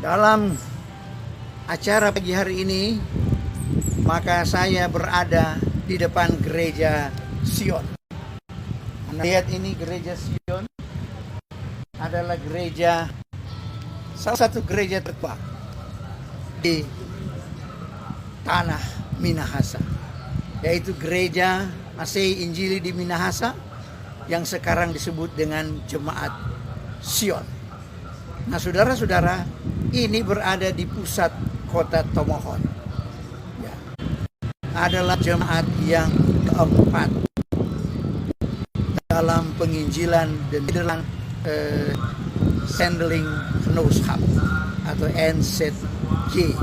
Dalam acara pagi hari ini, maka saya berada di depan gereja Sion. Anda lihat ini gereja Sion adalah salah satu gereja tertua di tanah Minahasa, yaitu gereja Masehi Injili di Minahasa yang sekarang disebut dengan Jemaat Sion. Nah, saudara-saudara, ini berada di pusat kota Tomohon. Ya. Adalah jemaat yang keempat dalam penginjilan dan Sendling Genootschap atau NZG.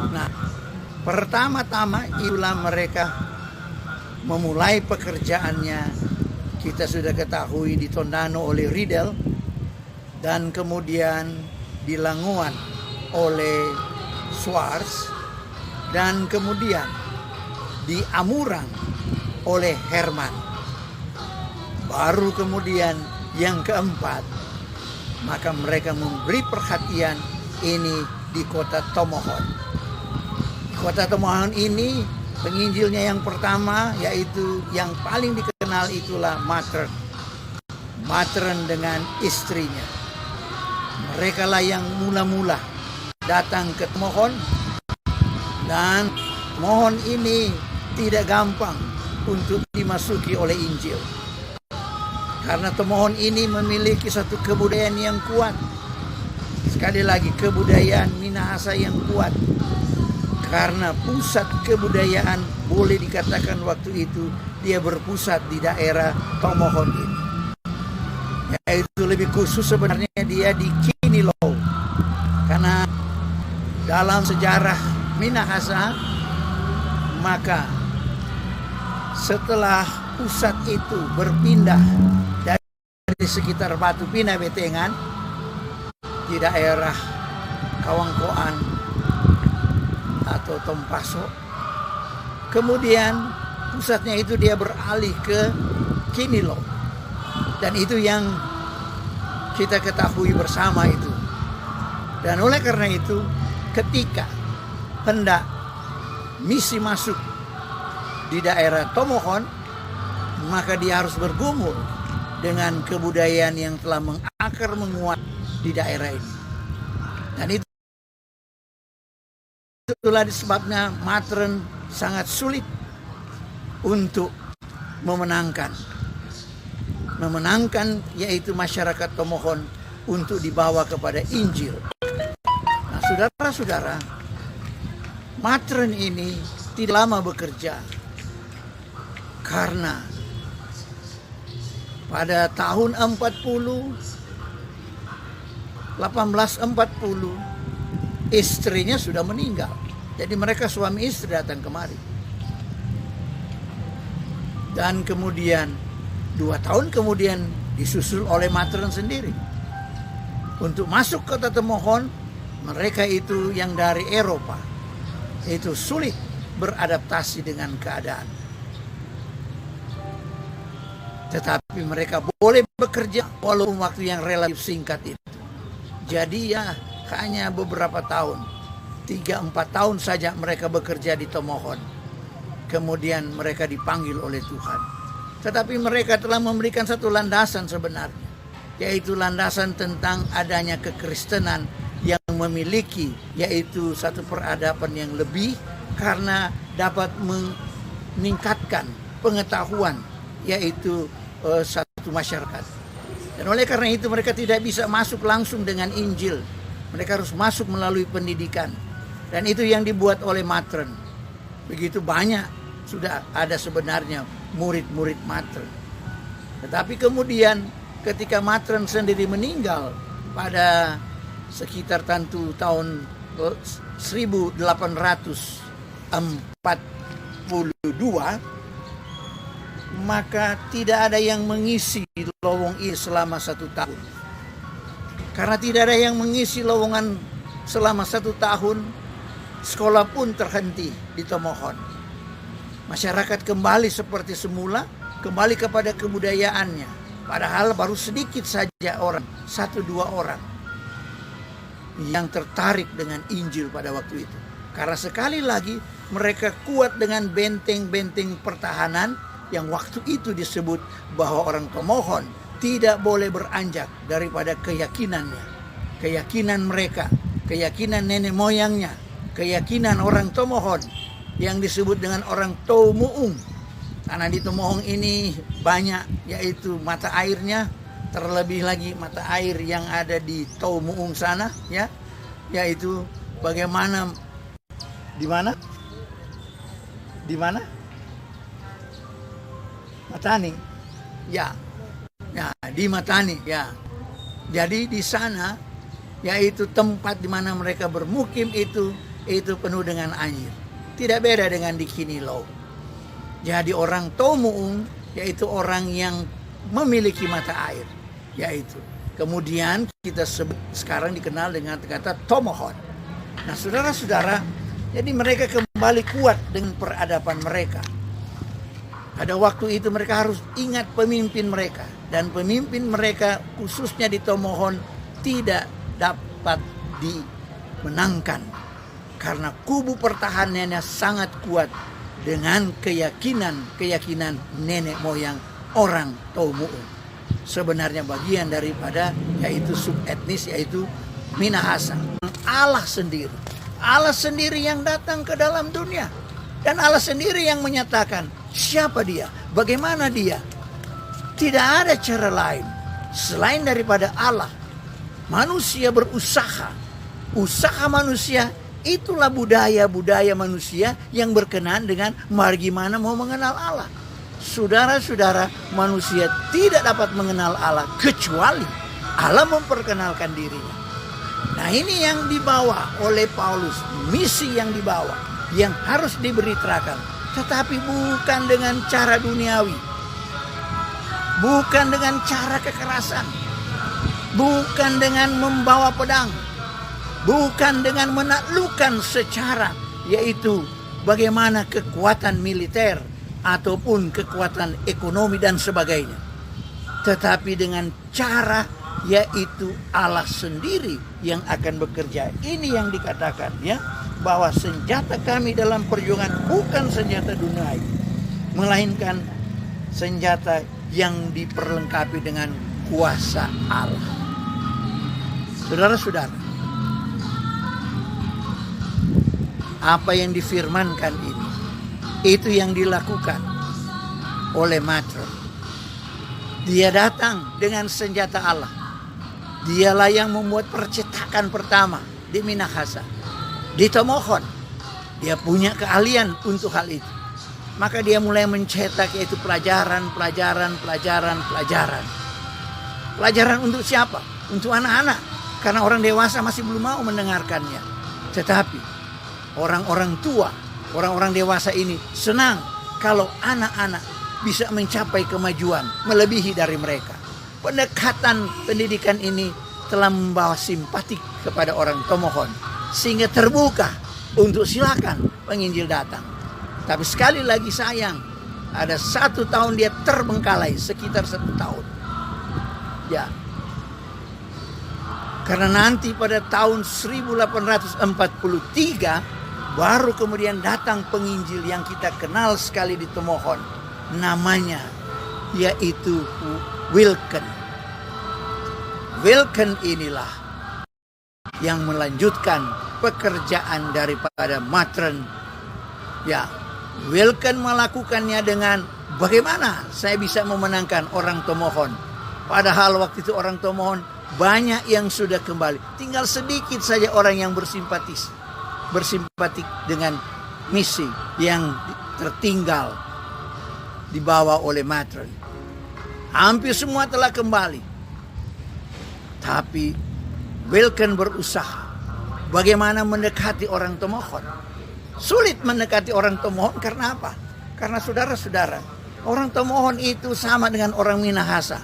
Nah, pertama-tama itulah mereka memulai pekerjaannya. Kita sudah ketahui di Tondano oleh Riedel, dan kemudian di Languan oleh Swartz, dan kemudian di Amurang oleh Herman. Baru kemudian yang keempat, maka mereka memberi perhatian ini di kota Tomohon. Di kota Tomohon ini penginjilnya yang pertama, yaitu yang paling dikenal itulah Matern dengan istrinya. Mereka lah yang mula-mula datang ke Tomohon, dan Tomohon ini tidak gampang untuk dimasuki oleh Injil. Karena Tomohon ini memiliki satu kebudayaan yang kuat. Sekali lagi, kebudayaan Minahasa yang kuat. Karena pusat kebudayaan boleh dikatakan waktu itu dia berpusat di daerah Tomohon ini. Yaitu lebih khusus sebenarnya dia di Kinilo. Karena dalam sejarah Minahasa, maka setelah pusat itu berpindah dari sekitar Batu Pina Betengan di daerah Kawangkoan atau Tompaso, kemudian pusatnya itu dia beralih ke Kinilo, dan itu yang kita ketahui bersama itu. Dan oleh karena itu, ketika hendak misi masuk di daerah Tomohon, maka dia harus bergumul dengan kebudayaan yang telah mengakar menguat di daerah ini. Dan itulah sebabnya Matern sangat sulit untuk memenangkan yaitu masyarakat Tomohon untuk dibawa kepada Injil. Nah, saudara-saudara, Matern ini tidak lama bekerja, karena pada tahun 1840 istrinya sudah meninggal. Jadi mereka suami istri datang kemari. Dan kemudian 2 tahun kemudian disusul oleh Matern sendiri. Untuk masuk kota Tomohon, mereka itu yang dari Eropa itu sulit beradaptasi dengan keadaan. Tetapi mereka boleh bekerja walaupun waktu yang relatif singkat itu. Jadi ya hanya beberapa tahun, 3-4 tahun saja mereka bekerja di Tomohon. Kemudian mereka dipanggil oleh Tuhan. Tetapi mereka telah memberikan satu landasan sebenarnya, yaitu landasan tentang adanya kekristenan yang memiliki yaitu satu peradaban yang lebih, karena dapat meningkatkan pengetahuan yaitu satu masyarakat. Dan oleh karena itu mereka tidak bisa masuk langsung dengan Injil. Mereka harus masuk melalui pendidikan. Dan itu yang dibuat oleh Matern. Begitu banyak sudah ada sebenarnya murid-murid Matern. Tetapi kemudian ketika Matern sendiri meninggal pada sekitar tentu tahun 1842, maka tidak ada yang mengisi lowong ini selama 1 tahun. Karena tidak ada yang mengisi lowongan selama 1 tahun, sekolah pun terhenti di Tomohon. Masyarakat kembali seperti semula, kembali kepada kebudayaannya. Padahal baru sedikit saja orang, 1-2 orang. yang tertarik dengan Injil pada waktu itu. Karena sekali lagi mereka kuat dengan benteng-benteng pertahanan yang waktu itu disebut bahwa orang pemohon tidak boleh beranjak daripada keyakinannya. Keyakinan mereka, keyakinan nenek moyangnya, keyakinan orang Tomohon yang disebut dengan orang Tomuung. Karena di Tomohon ini banyak yaitu mata airnya, terlebih lagi mata air yang ada di Tomuung sana, ya, yaitu bagaimana di mana? Di mana? Matani. Ya. Ya, di Matani, ya. Jadi di sana yaitu tempat di mana mereka bermukim itu penuh dengan air. Tidak beda dengan di Kinilou. Jadi orang Tomuung yaitu orang yang memiliki mata air, yaitu. Kemudian kita sebut sekarang dikenal dengan kata Tomohon. Nah, saudara-saudara, jadi mereka kembali kuat dengan peradaban mereka. Pada waktu itu mereka harus ingat pemimpin mereka. Dan pemimpin mereka khususnya di Tomohon tidak dapat dimenangkan. Karena kubu pertahanannya sangat kuat dengan keyakinan nenek moyang orang Tomuung. Sebenarnya bagian daripada yaitu subetnis yaitu Minahasa. Allah sendiri yang datang ke dalam dunia. Dan Allah sendiri yang menyatakan siapa dia, bagaimana dia. Tidak ada cara lain selain daripada Allah. Manusia berusaha. Usaha manusia itulah budaya manusia yang berkenaan dengan bagaimana mau mengenal Allah. Saudara-saudara, manusia tidak dapat mengenal Allah kecuali Allah memperkenalkan dirinya. Nah, ini yang dibawa oleh Paulus, misi yang dibawa, yang harus diberitakan, tetapi bukan dengan cara duniawi, bukan dengan cara kekerasan, bukan dengan membawa pedang, bukan dengan menaklukkan secara, yaitu bagaimana kekuatan militer ataupun kekuatan ekonomi dan sebagainya, tetapi dengan cara yaitu Allah sendiri yang akan bekerja. Ini yang dikatakan ya, bahwa senjata kami dalam perjuangan bukan senjata duniawi, melainkan senjata yang diperlengkapi dengan kuasa Allah. Saudara-saudara, apa yang difirmankan ini, itu yang dilakukan oleh Matron. Dia datang dengan senjata Allah. Dialah yang membuat percetakan pertama di Minahasa, di Tomohon. Dia punya keahlian untuk hal itu. Maka dia mulai mencetak yaitu pelajaran. Pelajaran untuk siapa? Untuk anak-anak. Karena orang dewasa masih belum mau mendengarkannya. Tetapi orang-orang tua, orang-orang dewasa ini senang kalau anak-anak bisa mencapai kemajuan melebihi dari mereka. Pendekatan pendidikan ini telah membawa simpatik kepada orang Tomohon, sehingga terbuka untuk silakan penginjil datang. Tapi sekali lagi sayang, ada 1 tahun dia terbengkalai, sekitar 1 tahun. Ya, karena nanti pada tahun 1843 baru kemudian datang penginjil yang kita kenal sekali di Tomohon. Namanya yaitu Wilken. Wilken inilah yang melanjutkan pekerjaan daripada Matron. Ya, Wilken melakukannya dengan bagaimana saya bisa memenangkan orang Tomohon. Padahal waktu itu orang Tomohon banyak yang sudah kembali. Tinggal sedikit saja orang yang bersimpatik dengan misi yang tertinggal dibawa oleh Matron. Hampir semua telah kembali. Tapi Wilken berusaha bagaimana mendekati orang Tomohon. Sulit mendekati orang Tomohon karena apa? Karena saudara-saudara, orang Tomohon itu sama dengan orang Minahasa.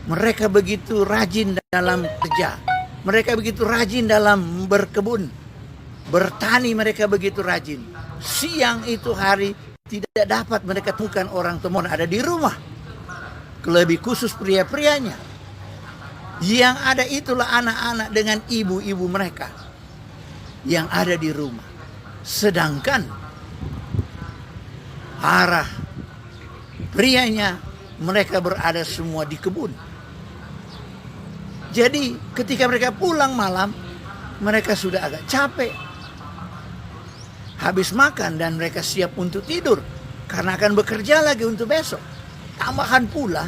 Mereka begitu rajin dalam kerja. Mereka begitu rajin dalam berkebun. Bertani mereka begitu rajin. Siang itu hari tidak dapat mereka temukan orang Tomohon ada di rumah. Lebih khusus pria-prianya. Yang ada itulah anak-anak dengan ibu-ibu mereka yang ada di rumah. Sedangkan para prianya mereka berada semua di kebun. Jadi ketika mereka pulang malam, mereka sudah agak capek, habis makan, dan mereka siap untuk tidur karena akan bekerja lagi untuk besok. Tambahan pula,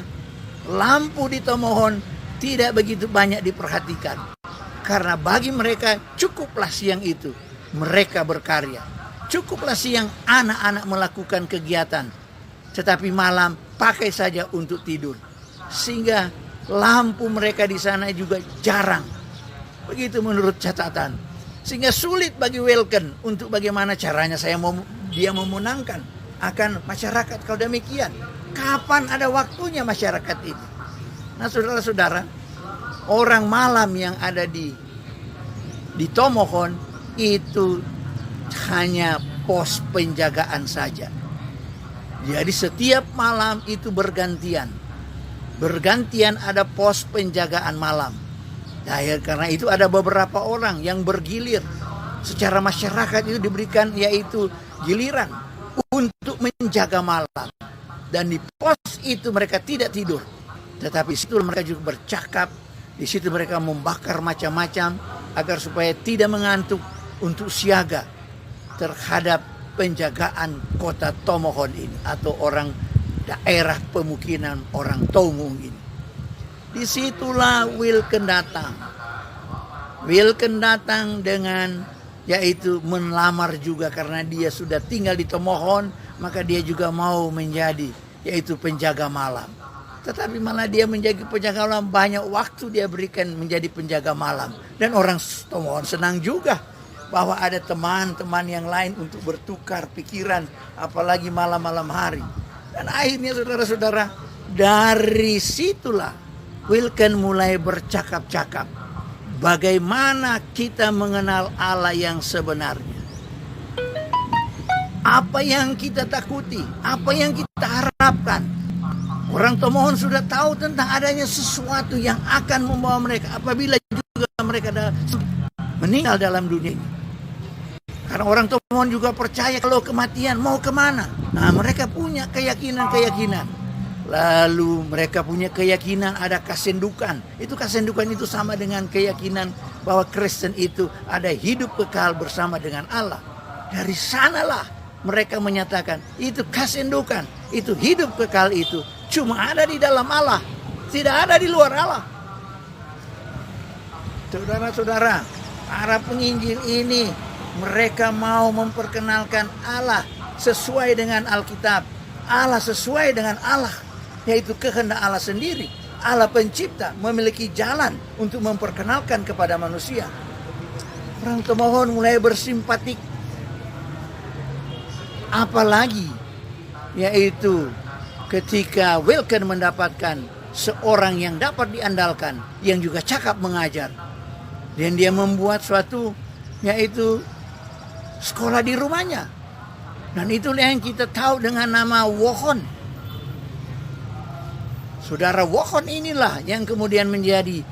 lampu di Tomohon tidak begitu banyak diperhatikan, karena bagi mereka cukuplah siang itu mereka berkarya, cukuplah siang anak-anak melakukan kegiatan, tetapi malam pakai saja untuk tidur. Sehingga lampu mereka di sana juga jarang. Begitu menurut catatan. Sehingga sulit bagi Wilken untuk bagaimana caranya dia memenangkan akan masyarakat. Kalau demikian, kapan ada waktunya masyarakat ini? Nah, saudara-saudara, orang malam yang ada di Tomohon itu hanya pos penjagaan saja. Jadi setiap malam itu bergantian ada pos penjagaan malam. Nah, karena itu ada beberapa orang yang bergilir. Secara masyarakat itu diberikan yaitu giliran untuk menjaga malam. Dan di pos itu mereka tidak tidur, tetapi situ mereka juga bercakap. Di situ mereka membakar macam-macam agar supaya tidak mengantuk, untuk siaga terhadap penjagaan kota Tomohon ini, atau orang daerah pemukiman orang Tomung ini. Disitulah Wilken datang. Wilken datang dengan yaitu melamar juga, karena dia sudah tinggal di Tomohon, maka dia juga mau menjadi yaitu penjaga malam. Tetapi malah dia menjadi penjaga malam, banyak waktu dia berikan menjadi penjaga malam. Dan orang Tomohon senang juga bahwa ada teman-teman yang lain untuk bertukar pikiran, apalagi malam-malam hari. Dan akhirnya saudara-saudara, dari situlah Wilken mulai bercakap-cakap bagaimana kita mengenal Allah yang sebenarnya. Apa yang kita takuti, apa yang kita harapkan. Orang Tomohon sudah tahu tentang adanya sesuatu yang akan membawa mereka apabila juga mereka meninggal dalam dunia ini. Karena orang Tomohon juga percaya kalau kematian mau kemana. Nah, mereka punya keyakinan-keyakinan. Lalu mereka punya keyakinan ada kasendukan. Itu kasendukan itu sama dengan keyakinan bahwa Kristen itu ada hidup kekal bersama dengan Allah. Dari sanalah mereka menyatakan itu kasendukan, itu hidup kekal itu cuma ada di dalam Allah, tidak ada di luar Allah. Saudara-saudara, para penginjil ini mereka mau memperkenalkan Allah sesuai dengan Alkitab. Allah sesuai dengan Allah, yaitu kehendak Allah sendiri. Allah pencipta memiliki jalan untuk memperkenalkan kepada manusia. Orang Tomohon mulai bersimpatik. Apalagi yaitu ketika Wilken mendapatkan seorang yang dapat diandalkan, yang juga cakap mengajar. Dan dia membuat suatu yaitu sekolah di rumahnya. Dan itulah yang kita tahu dengan nama Wohon. Saudara, Wohon inilah yang kemudian menjadi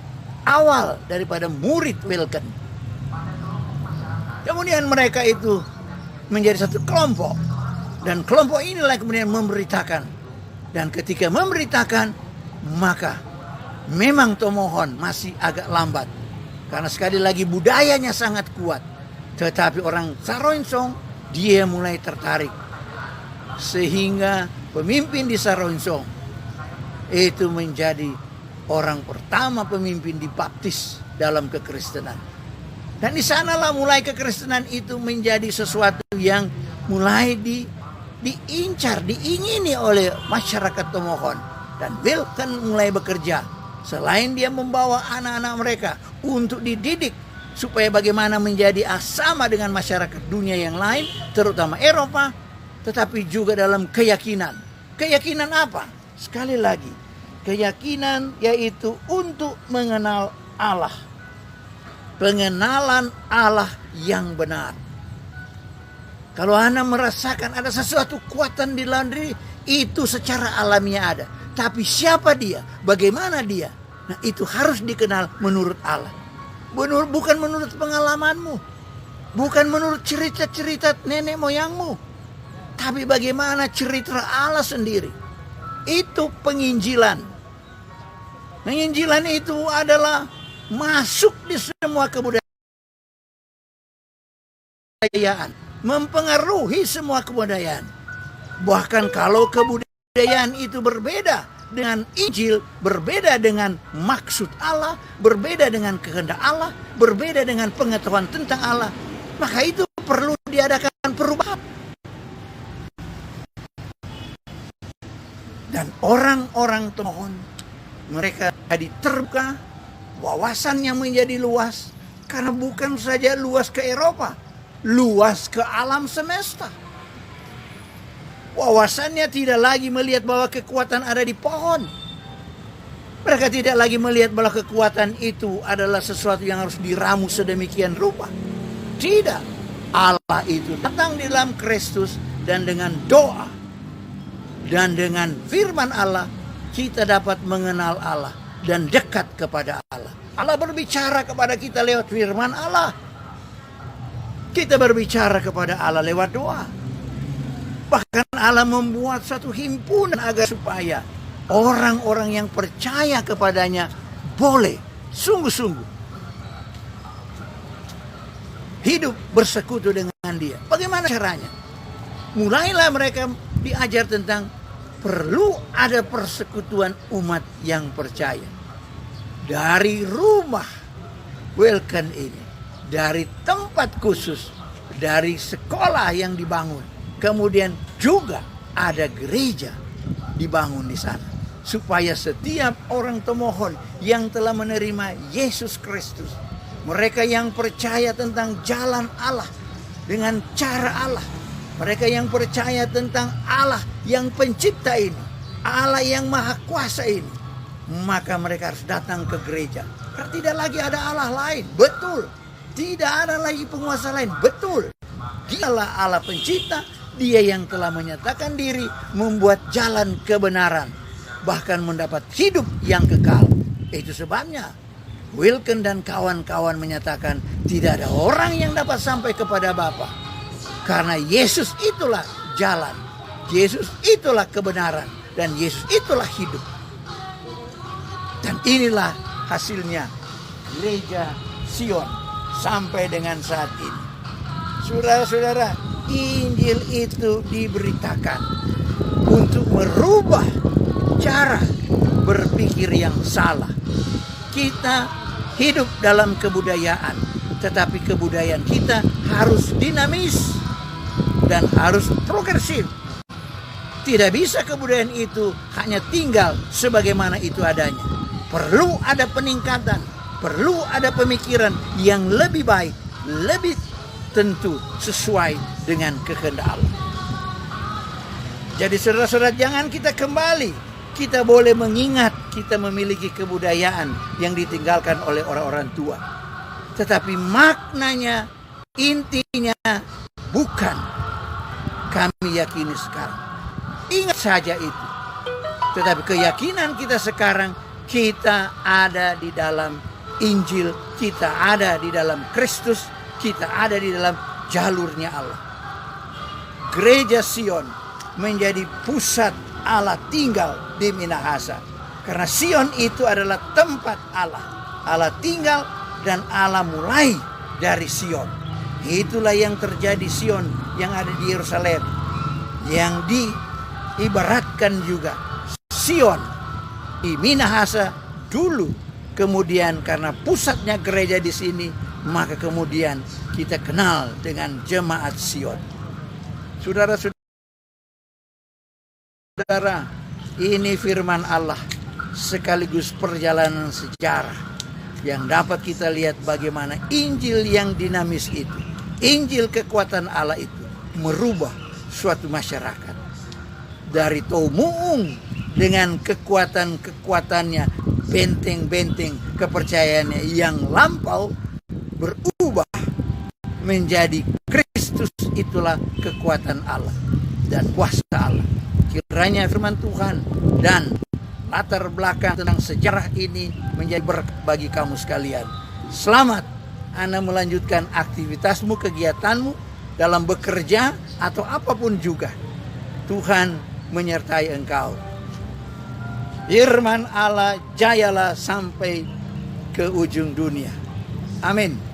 awal daripada murid Wilken. Kemudian mereka itu menjadi satu kelompok. Dan kelompok inilah yang kemudian memberitakan. Dan ketika memberitakan, maka memang Tomohon masih agak lambat. Karena sekali lagi budayanya sangat kuat. Tetapi orang Saroinsong, dia mulai tertarik. Sehingga pemimpin di Saroinsong itu menjadi orang pertama pemimpin dibaptis dalam kekristenan. Dan di sanalah mulai kekristenan itu menjadi sesuatu yang mulai diincar, diingini oleh masyarakat Tomohon. Dan Wilken mulai bekerja. Selain dia membawa anak-anak mereka untuk dididik supaya bagaimana menjadi sama dengan masyarakat dunia yang lain, terutama Eropa, tetapi juga dalam keyakinan. Keyakinan apa? Sekali lagi, keyakinan yaitu untuk mengenal Allah. Pengenalan Allah yang benar. Kalau Anda merasakan ada sesuatu kekuatan di dalam diri, itu secara alamiah ada. Tapi siapa dia? Bagaimana dia? Nah, itu harus dikenal menurut Allah. Bukan menurut pengalamanmu, bukan menurut cerita-cerita nenek moyangmu, tapi bagaimana cerita Allah sendiri. Itu penginjilan. Penginjilan itu adalah masuk di semua kebudayaan, mempengaruhi semua kebudayaan. Bahkan kalau kebudayaan itu berbeda dengan Injil, berbeda dengan maksud Allah, berbeda dengan kehendak Allah, berbeda dengan pengetahuan tentang Allah, maka itu perlu diadakan perubahan. Dan orang-orang tomohon, mereka jadi terbuka, wawasannya menjadi luas, karena bukan saja luas ke Eropa, luas ke alam semesta. Wawasannya tidak lagi melihat bahwa kekuatan ada di pohon. Mereka tidak lagi melihat bahwa kekuatan itu adalah sesuatu yang harus diramu sedemikian rupa. Tidak. Allah itu datang di dalam Kristus, dan dengan doa dan dengan firman Allah kita dapat mengenal Allah dan dekat kepada Allah. Allah berbicara kepada kita lewat firman Allah. Kita berbicara kepada Allah lewat doa. Bahkan Allah membuat satu himpunan agar supaya orang-orang yang percaya kepadanya boleh sungguh-sungguh hidup bersekutu dengan Dia. Bagaimana caranya? Mulailah mereka diajar tentang perlu ada persekutuan umat yang percaya. Dari rumah Welcome ini, dari tempat khusus, dari sekolah yang dibangun, kemudian juga ada gereja dibangun di sana, supaya setiap orang tomohon yang telah menerima Yesus Kristus, mereka yang percaya tentang jalan Allah dengan cara Allah, mereka yang percaya tentang Allah yang pencipta ini, Allah yang maha kuasa ini, maka mereka harus datang ke gereja. Karena tidak lagi ada Allah lain, betul. Tidak ada lagi penguasa lain, betul. Dialah Allah pencipta, Dia yang telah menyatakan diri, membuat jalan kebenaran, bahkan mendapat hidup yang kekal. Itu sebabnya Wilken dan kawan-kawan menyatakan tidak ada orang yang dapat sampai kepada Bapa, karena Yesus itulah jalan, Yesus itulah kebenaran, dan Yesus itulah hidup. Dan inilah hasilnya gereja Sion sampai dengan saat ini. Saudara-saudara, Injil itu diberitakan untuk merubah cara berpikir yang salah. Kita hidup dalam kebudayaan, tetapi kebudayaan kita harus dinamis dan harus progresif. Tidak bisa kebudayaan itu hanya tinggal sebagaimana itu adanya. Perlu ada peningkatan, perlu ada pemikiran yang lebih baik, lebih tentu sesuai dengan kehendak Allah. Jadi saudara-saudara, jangan kita kembali. Kita boleh mengingat kita memiliki kebudayaan yang ditinggalkan oleh orang-orang tua. Tetapi maknanya, intinya bukan kami yakini sekarang. Ingat saja itu. Tetapi keyakinan kita sekarang, kita ada di dalam Injil, kita ada di dalam Kristus, kita ada di dalam jalurnya Allah. Gereja Sion menjadi pusat Allah tinggal di Minahasa. Karena Sion itu adalah tempat Allah. Allah tinggal dan Allah mulai dari Sion. Itulah yang terjadi Sion yang ada di Yerusalem, yang diibaratkan juga Sion di Minahasa dulu. Kemudian karena pusatnya gereja di sini, maka kemudian kita kenal dengan jemaat Sion. Saudara-saudara, ini firman Allah sekaligus perjalanan sejarah yang dapat kita lihat bagaimana Injil yang dinamis itu, Injil kekuatan Allah itu merubah suatu masyarakat dari Tomuung dengan kekuatan-kekuatannya, benteng-benteng kepercayaannya yang lampau, berubah menjadi Kristus. Itulah kekuatan Allah dan kuasa Allah. Kiranya firman Tuhan dan latar belakang tentang sejarah ini menjadi berkat bagi kamu sekalian. Selamat Anda melanjutkan aktivitasmu, kegiatanmu dalam bekerja atau apapun juga. Tuhan menyertai engkau. Firman Allah jayalah sampai ke ujung dunia. Amin.